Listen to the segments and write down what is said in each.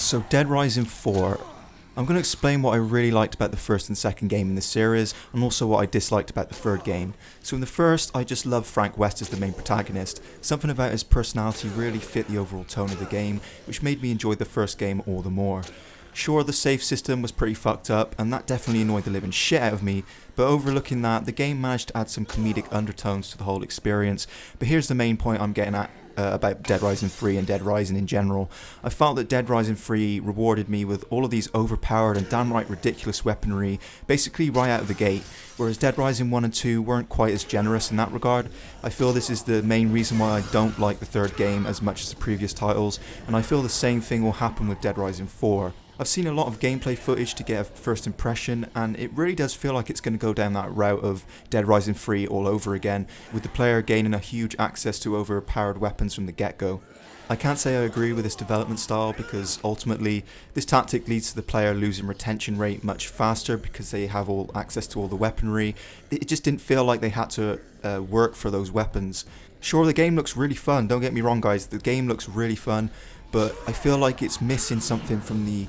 So Dead Rising 4, I'm going to explain what I really liked about the first and second game in the series, and also what I disliked about the third game. So in the first, I just loved Frank West as the main protagonist. Something about his personality really fit the overall tone of the game, which made me enjoy the first game all the more. Sure, the save system was pretty fucked up, and that definitely annoyed the living shit out of me, but overlooking that, the game managed to add some comedic undertones to the whole experience. But here's the main point I'm getting at about Dead Rising 3 and Dead Rising in general. I felt that Dead Rising 3 rewarded me with all of these overpowered and downright ridiculous weaponry, basically right out of the gate, whereas Dead Rising 1 and 2 weren't quite as generous in that regard. I feel this is the main reason why I don't like the third game as much as the previous titles, and I feel the same thing will happen with Dead Rising 4. I've seen a lot of gameplay footage to get a first impression, and it really does feel like it's going to go down that route of Dead Rising 3 all over again, with the player gaining a huge access to overpowered weapons from the get-go. I can't say I agree with this development style because ultimately this tactic leads to the player losing retention rate much faster because they have all access to all the weaponry. It just didn't feel like they had to work for those weapons. Sure, the game looks really fun, don't get me wrong guys, the game looks really fun, but I feel like it's missing something from the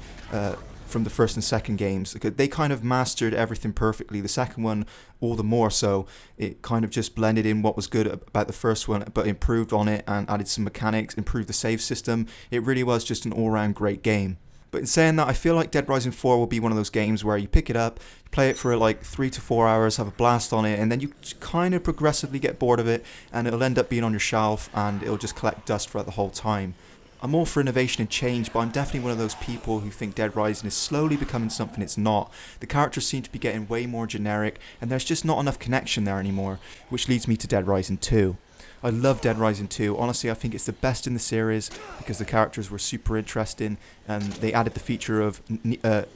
first and second games. They kind of mastered everything perfectly. The second one all the more so. It kind of just blended in what was good about the first one, but improved on it and added some mechanics, improved the save system. It really was just an all-round great game. But in saying that, I feel like Dead Rising 4 will be one of those games where you pick it up, play it for like 3 to 4 hours, have a blast on it, and then you kind of progressively get bored of it, and it'll end up being on your shelf, and it'll just collect dust throughout the whole time. I'm all for innovation and change, but I'm definitely one of those people who think Dead Rising is slowly becoming something it's not. The characters seem to be getting way more generic, and there's just not enough connection there anymore, which leads me to Dead Rising 2. I love Dead Rising 2. Honestly, I think it's the best in the series because the characters were super interesting, and they added the feature of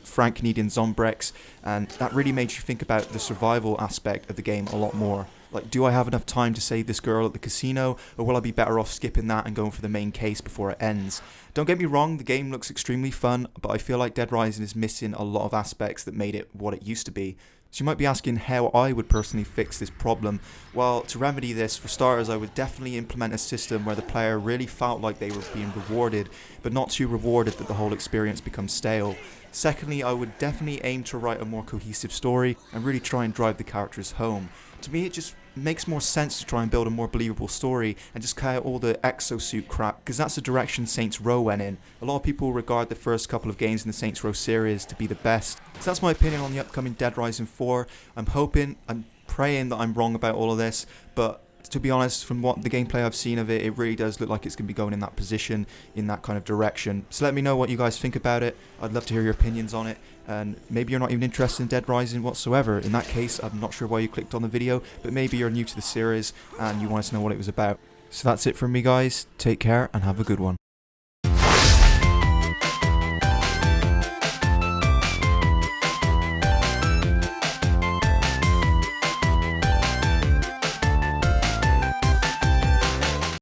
Frank needing Zombrex, and that really made you think about the survival aspect of the game a lot more. Like, do I have enough time to save this girl at the casino, or will I be better off skipping that and going for the main case before it ends? Don't get me wrong, the game looks extremely fun, but I feel like Dead Rising is missing a lot of aspects that made it what it used to be. So you might be asking how I would personally fix this problem. Well, to remedy this, for starters, I would definitely implement a system where the player really felt like they were being rewarded, but not too rewarded that the whole experience becomes stale. Secondly, I would definitely aim to write a more cohesive story and really try and drive the characters home. To me, it just makes more sense to try and build a more believable story and just cut out all the exosuit crap, because that's the direction Saints Row went in. A lot of people regard the first couple of games in the Saints Row series to be the best. So that's my opinion on the upcoming Dead Rising 4. I'm praying that I'm wrong about all of this, but to be honest, from what the gameplay I've seen of it, it really does look like it's going to be going in that position, in that kind of direction. So let me know what you guys think about it. I'd love to hear your opinions on it, and maybe you're not even interested in Dead Rising whatsoever. In that case, I'm not sure why you clicked on the video, but maybe you're new to the series and you wanted to know what it was about. So that's it from me guys, take care and have a good one.